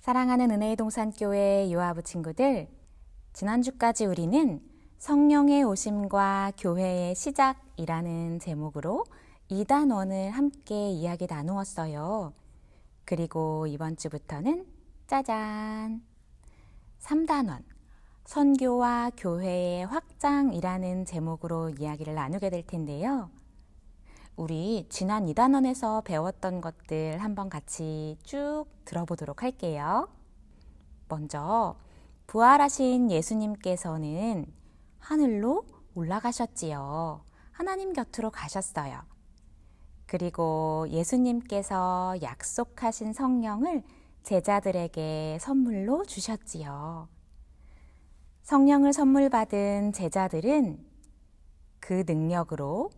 사랑하는 은혜의 동산교회 요아부 친구들, 지난주까지 우리는 성령의 오심과 교회의 시작이라는 제목으로 2단원을 함께 이야기 나누었어요. 그리고 이번 주부터는 짜잔! 3단원, 선교와 교회의 확장이라는 제목으로 이야기를 나누게 될 텐데요. 우리 지난 2단원에서 배웠던 것들 한번 같이 쭉 들어보도록 할게요. 먼저 부활하신 예수님께서는 하늘로 올라가셨지요. 하나님 곁으로 가셨어요. 그리고 예수님께서 약속하신 성령을 제자들에게 선물로 주셨지요. 성령을 선물 받은 제자들은 그 능력으로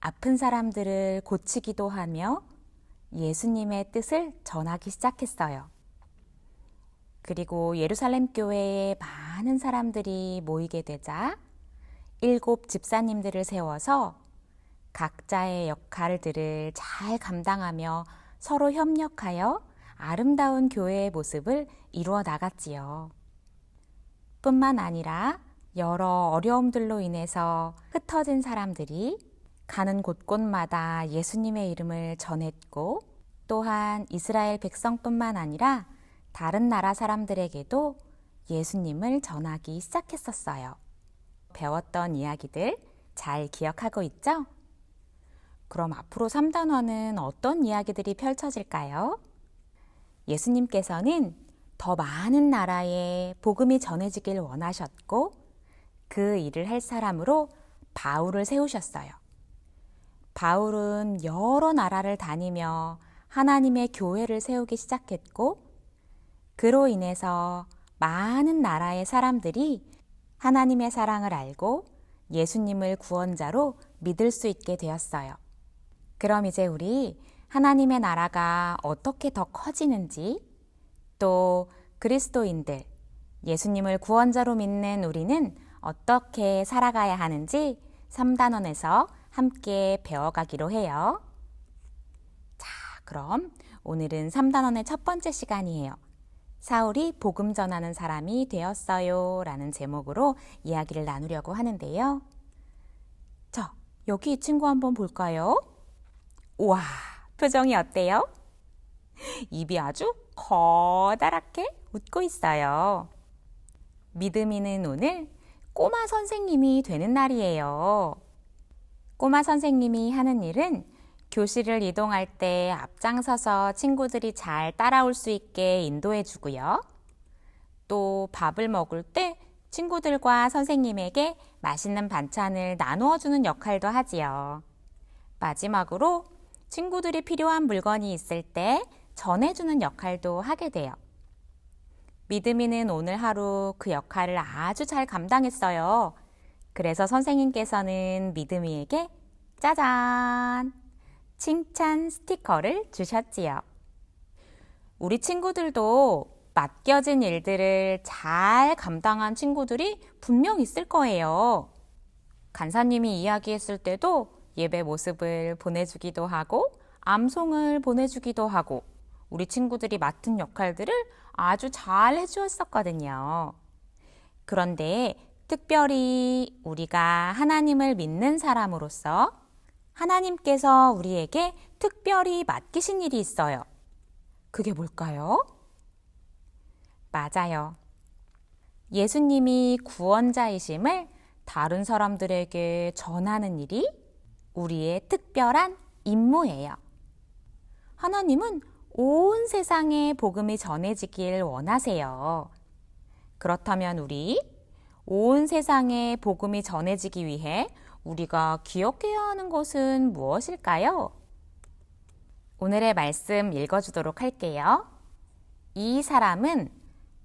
아픈 사람들을 고치기도 하며 예수님의 뜻을 전하기 시작했어요. 그리고 예루살렘 교회에 많은 사람들이 모이게 되자 7 집사님들을 세워서 각자의 역할들을 잘 감당하며 서로 협력하여 아름다운 교회의 모습을 이루어 나갔지요. 뿐만 아니라 여러 어려움들로 인해서 흩어진 사람들이 가는 곳곳마다 예수님의 이름을 전했고, 또한 이스라엘 백성뿐만 아니라 다른 나라 사람들에게도 예수님을 전하기 시작했었어요. 배웠던 이야기들 잘 기억하고 있죠? 그럼 앞으로 3단원은 어떤 이야기들이 펼쳐질까요? 예수님께서는 더 많은 나라에 복음이 전해지길 원하셨고, 그 일을 할 사람으로 바울을 세우셨어요. 바울은 여러 나라를 다니며 하나님의 교회를 세우기 시작했고, 그로 인해서 많은 나라의 사람들이 하나님의 사랑을 알고 예수님을 구원자로 믿을 수 있게 되었어요. 그럼 이제 우리 하나님의 나라가 어떻게 더 커지는지, 또 그리스도인들, 예수님을 구원자로 믿는 우리는 어떻게 살아가야 하는지 3단원에서 함께 배워가기로 해요. 자, 그럼 오늘은 3단원의 첫 번째 시간이에요. 사울이 복음 전하는 사람이 되었어요 라는 제목으로 이야기를 나누려고 하는데요. 자, 여기 이 친구 한번 볼까요? 우와, 표정이 어때요? 입이 아주 커다랗게 웃고 있어요. 믿음이는 오늘 꼬마 선생님이 되는 날이에요. 꼬마 선생님이 하는 일은 교실을 이동할 때 앞장서서 친구들이 잘 따라올 수 있게 인도해 주고요. 또 밥을 먹을 때 친구들과 선생님에게 맛있는 반찬을 나누어 주는 역할도 하지요. 마지막으로 친구들이 필요한 물건이 있을 때 전해주는 역할도 하게 돼요. 믿음이는 오늘 하루 그 역할을 아주 잘 감당했어요. 그래서 선생님께서는 믿음이에게 짜잔! 칭찬 스티커를 주셨지요. 우리 친구들도 맡겨진 일들을 잘 감당한 친구들이 분명 있을 거예요. 간사님이 이야기했을 때도 예배 모습을 보내주기도 하고 암송을 보내주기도 하고 우리 친구들이 맡은 역할들을 아주 잘 해주었었거든요. 그런데 특별히 우리가 하나님을 믿는 사람으로서 하나님께서 우리에게 특별히 맡기신 일이 있어요. 그게 뭘까요? 맞아요. 예수님이 구원자이심을 다른 사람들에게 전하는 일이 우리의 특별한 임무예요. 하나님은 온 세상에 복음이 전해지길 원하세요. 그렇다면 우리 온 세상에 복음이 전해지기 위해 우리가 기억해야 하는 것은 무엇일까요? 오늘의 말씀 읽어주도록 할게요. 이 사람은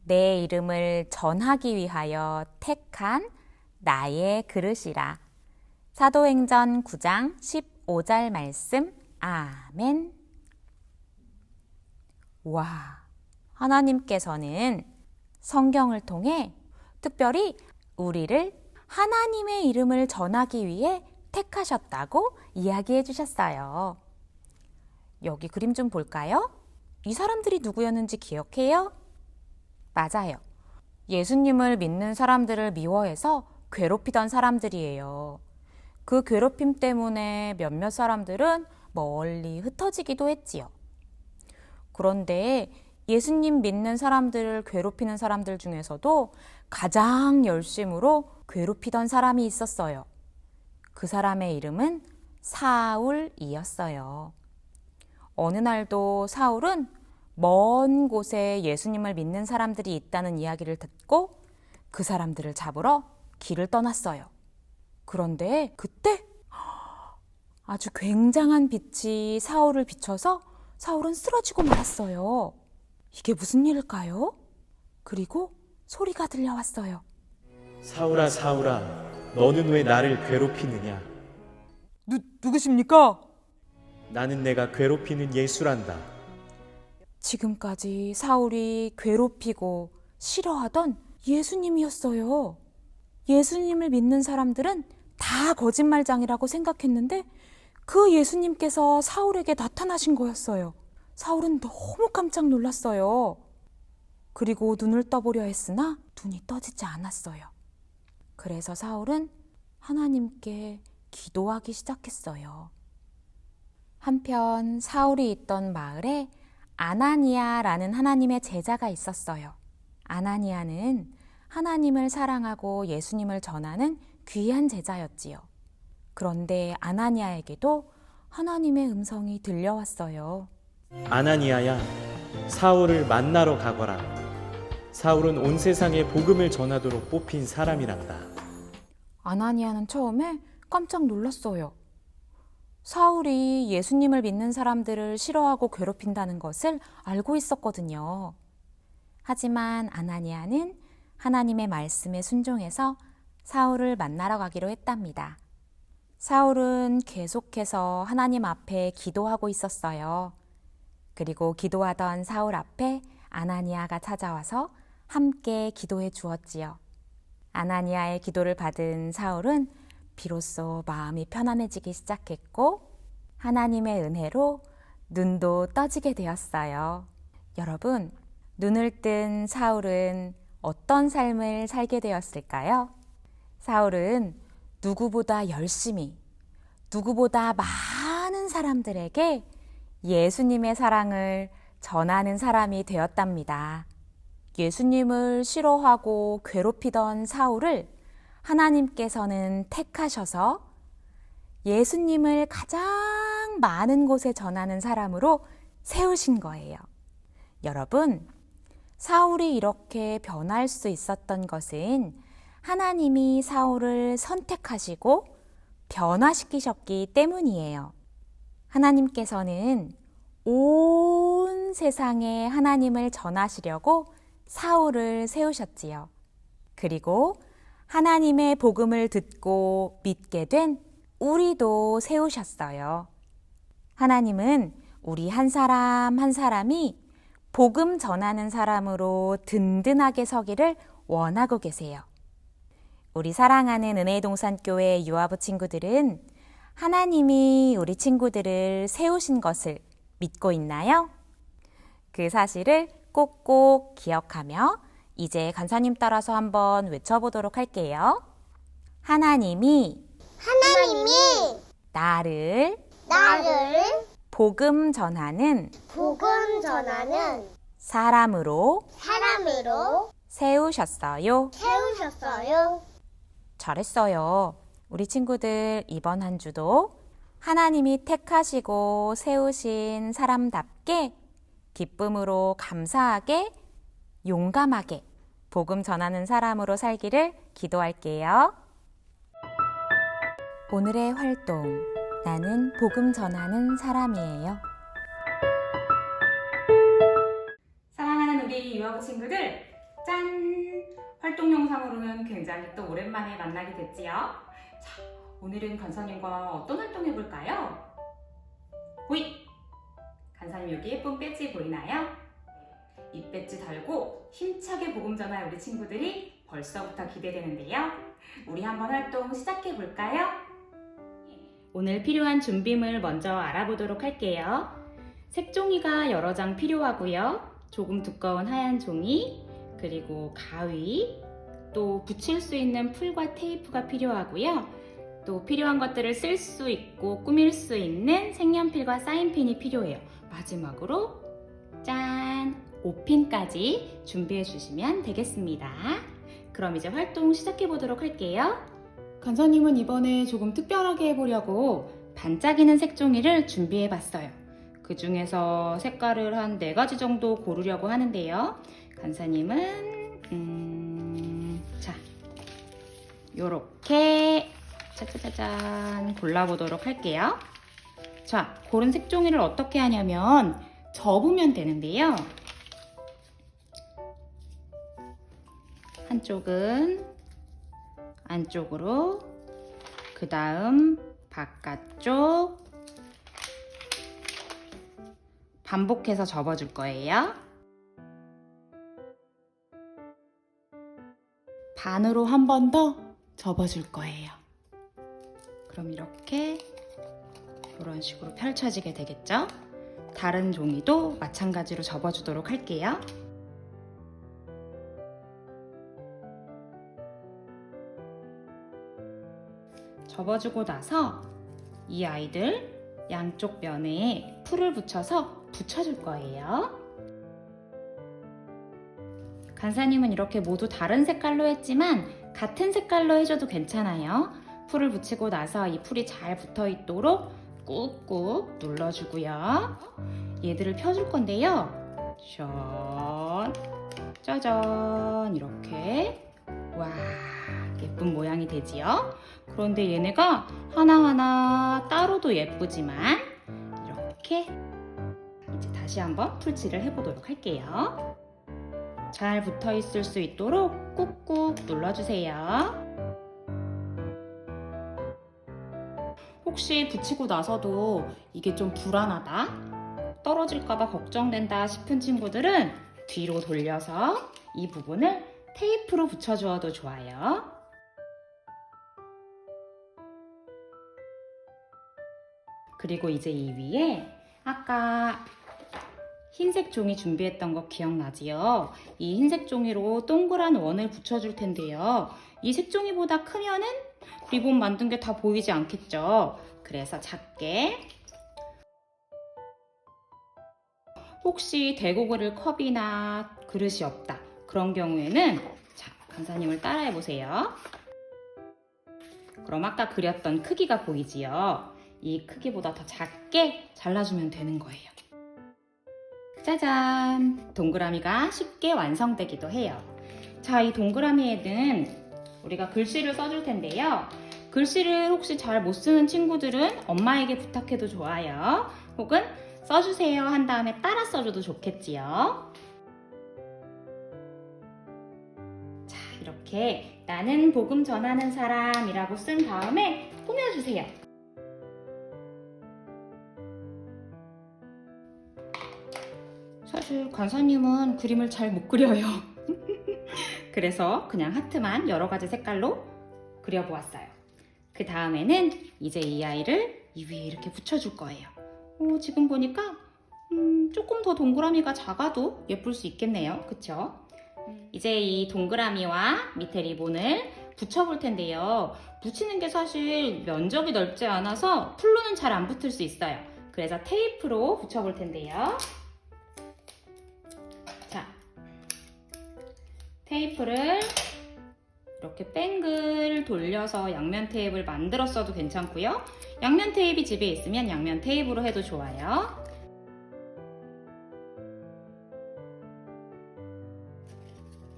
내 이름을 전하기 위하여 택한 나의 그릇이라. 사도행전 9장 15절 말씀. 아멘. 와, 하나님께서는 성경을 통해 특별히 우리를 하나님의 이름을 전하기 위해 택하셨다고 이야기해 주셨어요. 여기 그림 좀 볼까요? 이 사람들이 누구였는지 기억해요? 맞아요. 예수님을 믿는 사람들을 미워해서 괴롭히던 사람들이에요. 그 괴롭힘 때문에 몇몇 사람들은 멀리 흩어지기도 했지요. 그런데 예수님 믿는 사람들을 괴롭히는 사람들 중에서도 가장 열심으로 괴롭히던 사람이 있었어요. 그 사람의 이름은 사울이었어요. 어느 날도 사울은 먼 곳에 예수님을 믿는 사람들이 있다는 이야기를 듣고 그 사람들을 잡으러 길을 떠났어요. 그런데 그때 아주 굉장한 빛이 사울을 비춰서 사울은 쓰러지고 말았어요. 이게 무슨 일일까요? 그리고 소리가 들려왔어요. 사울아, 사울아, 너는 왜 나를 괴롭히느냐? 누구십니까? 나는 내가 괴롭히는 예수란다. 지금까지 사울이 괴롭히고 싫어하던 예수님이었어요. 예수님을 믿는 사람들은 다 거짓말장이라고 생각했는데 그 예수님께서 사울에게 나타나신 거였어요. 사울은 너무 깜짝 놀랐어요. 그리고 눈을 떠보려 했으나 눈이 떠지지 않았어요. 그래서 사울은 하나님께 기도하기 시작했어요. 한편 사울이 있던 마을에 아나니아라는 하나님의 제자가 있었어요. 아나니아는 하나님을 사랑하고 예수님을 전하는 귀한 제자였지요. 그런데 아나니아에게도 하나님의 음성이 들려왔어요. 아나니아야, 사울을 만나러 가거라. 사울은 온 세상에 복음을 전하도록 뽑힌 사람이란다. 아나니아는 처음에 깜짝 놀랐어요. 사울이 예수님을 믿는 사람들을 싫어하고 괴롭힌다는 것을 알고 있었거든요. 하지만 아나니아는 하나님의 말씀에 순종해서 사울을 만나러 가기로 했답니다. 사울은 계속해서 하나님 앞에 기도하고 있었어요. 그리고 기도하던 사울 앞에 아나니아가 찾아와서 함께 기도해 주었지요. 아나니아의 기도를 받은 사울은 비로소 마음이 편안해지기 시작했고 하나님의 은혜로 눈도 떠지게 되었어요. 여러분, 눈을 뜬 사울은 어떤 삶을 살게 되었을까요? 사울은 누구보다 열심히, 누구보다 많은 사람들에게 예수님의 사랑을 전하는 사람이 되었답니다. 예수님을 싫어하고 괴롭히던 사울을 하나님께서는 택하셔서 예수님을 가장 많은 곳에 전하는 사람으로 세우신 거예요. 여러분, 사울이 이렇게 변할 수 있었던 것은 하나님이 사울을 선택하시고 변화시키셨기 때문이에요. 하나님께서는 온 세상에 하나님을 전하시려고 사울을 세우셨지요. 그리고 하나님의 복음을 듣고 믿게 된 우리도 세우셨어요. 하나님은 우리 한 사람 한 사람이 복음 전하는 사람으로 든든하게 서기를 원하고 계세요. 우리 사랑하는 은혜동산교회 유아부 친구들은 하나님이 우리 친구들을 세우신 것을 믿고 있나요? 그 사실을 꼭꼭 기억하며 이제 간사님 따라서 한번 외쳐보도록 할게요. 하나님이 나를 복음 전하는 사람으로 세우셨어요. 잘했어요. 우리 친구들 이번 한 주도 하나님이 택하시고 세우신 사람답게 기쁨으로 감사하게 용감하게 복음 전하는 사람으로 살기를 기도할게요. 오늘의 활동, 나는 복음 전하는 사람이에요. 사랑하는 우리 유아부 친구들, 짠! 활동 영상으로는 굉장히 또 오랜만에 만나게 됐지요? 자, 오늘은 간사님과 어떤 활동 해볼까요? 호이! 간사님 여기 예쁜 배지 보이나요? 이 배지 달고 힘차게 복음 전할 우리 친구들이 벌써부터 기대되는데요. 우리 한번 활동 시작해 볼까요? 오늘 필요한 준비물 먼저 알아보도록 할게요. 색종이가 여러 장 필요하고요. 조금 두꺼운 하얀 종이, 그리고 가위, 또 붙일 수 있는 풀과 테이프가 필요하고요. 또 필요한 것들을 쓸 수 있고 꾸밀 수 있는 색연필과 사인펜이 필요해요. 마지막으로 짠! 5핀까지 준비해 주시면 되겠습니다. 그럼 이제 활동 시작해 보도록 할게요. 간사님은 이번에 조금 특별하게 해보려고 반짝이는 색종이를 준비해 봤어요. 그 중에서 색깔을 한 4가지 정도 고르려고 하는데요. 간사님은 자, 요렇게 짜자자잔 골라보도록 할게요. 자, 고른 색종이를 어떻게 하냐면 접으면 되는데요. 한쪽은 안쪽으로, 그 다음 바깥쪽 반복해서 접어줄 거예요. 반으로 한 번 더 접어줄 거예요. 그럼 이렇게 이런 식으로 펼쳐지게 되겠죠? 다른 종이도 마찬가지로 접어주도록 할게요. 접어주고 나서 이 아이들 양쪽 면에 풀을 붙여서 붙여줄 거예요. 간사님은 이렇게 모두 다른 색깔로 했지만 같은 색깔로 해줘도 괜찮아요. 풀을 붙이고 나서 이 풀이 잘 붙어 있도록 꾹꾹 눌러주고요. 얘들을 펴줄 건데요. 짠, 짜잔, 이렇게. 와, 예쁜 모양이 되지요? 그런데 얘네가 하나하나 따로도 예쁘지만 이렇게 이제 다시 한번 풀칠을 해보도록 할게요. 잘 붙어 있을 수 있도록 꾹꾹 눌러주세요. 혹시 붙이고 나서도 이게 좀 불안하다, 떨어질까봐 걱정된다 싶은 친구들은 뒤로 돌려서 이 부분을 테이프로 붙여주어도 좋아요. 그리고 이제 이 위에 아까 흰색 종이 준비했던 거 기억나지요? 이 흰색 종이로 동그란 원을 붙여줄 텐데요. 이 색종이보다 크면은 리본 만든 게 다 보이지 않겠죠? 그래서 작게, 혹시 대고 그릴 컵이나 그릇이 없다, 그런 경우에는 자, 간사님을 따라해 보세요. 그럼 아까 그렸던 크기가 보이지요? 이 크기보다 더 작게 잘라주면 되는 거예요. 짜잔! 동그라미가 쉽게 완성되기도 해요. 자, 이 동그라미에는 우리가 글씨를 써줄 텐데요. 글씨를 혹시 잘 못 쓰는 친구들은 엄마에게 부탁해도 좋아요. 혹은 써주세요 한 다음에 따라 써줘도 좋겠지요. 자, 이렇게 나는 복음 전하는 사람이라고 쓴 다음에 꾸며주세요. 사실 간사님은 그림을 잘 못 그려요. 그래서 그냥 하트만 여러 가지 색깔로 그려보았어요. 그 다음에는 이제 이 아이를 이 위에 이렇게 붙여줄 거예요. 지금 보니까 조금 더 동그라미가 작아도 예쁠 수 있겠네요. 그쵸? 이제 이 동그라미와 밑에 리본을 붙여볼 텐데요. 붙이는 게 사실 면적이 넓지 않아서 풀로는 잘 안 붙을 수 있어요. 그래서 테이프로 붙여볼 텐데요. 자, 테이프를 이렇게 뺑글 돌려서 양면 테이프를 만들었어도 괜찮고요. 양면 테이프 집에 있으면 양면 테이프로 해도 좋아요.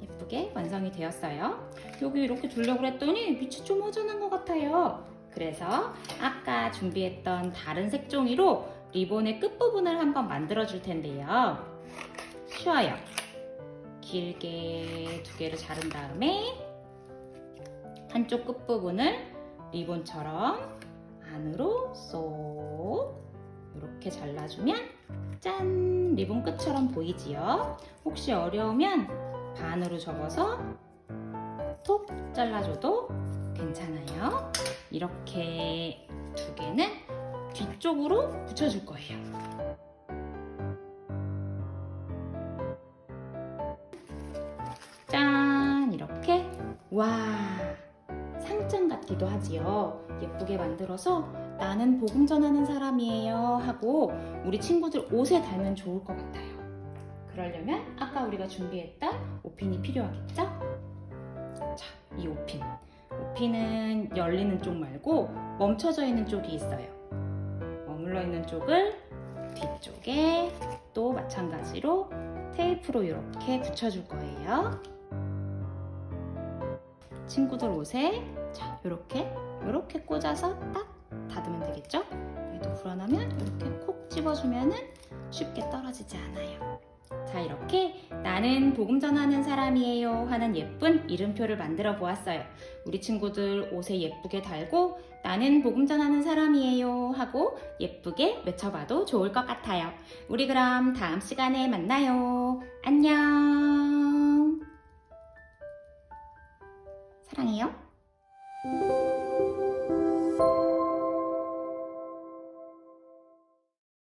예쁘게 완성이 되었어요. 여기 이렇게 두려고 했더니 밑이 좀 허전한 것 같아요. 그래서 아까 준비했던 다른 색종이로 리본의 끝부분을 한번 만들어 줄 텐데요. 쉬워요. 길게 2개를 자른 다음에 한쪽 끝부분을 리본처럼 안으로 쏙 이렇게 잘라주면 짠! 리본 끝처럼 보이지요? 혹시 어려우면 반으로 접어서 톡 잘라줘도 괜찮아요. 이렇게 2개는 뒤쪽으로 붙여줄 거예요. 와, 상장 같기도 하지요. 예쁘게 만들어서 나는 복음 전하는 사람이에요 하고 우리 친구들 옷에 달면 좋을 것 같아요. 그러려면 아까 우리가 준비했던 옷핀이 필요하겠죠? 자, 이 옷핀. 옷핀은 열리는 쪽 말고 멈춰져 있는 쪽이 있어요. 머물러 있는 쪽을 뒤쪽에 또 마찬가지로 테이프로 이렇게 붙여줄 거예요. 친구들 옷에 자, 이렇게 꽂아서 딱 닫으면 되겠죠? 얘도 불안하면 이렇게 콕 집어주면 쉽게 떨어지지 않아요. 자, 이렇게 나는 복음 전하는 사람이에요 하는 예쁜 이름표를 만들어 보았어요. 우리 친구들 옷에 예쁘게 달고 나는 복음 전하는 사람이에요 하고 예쁘게 외쳐봐도 좋을 것 같아요. 우리 그럼 다음 시간에 만나요. 안녕. 사랑해요.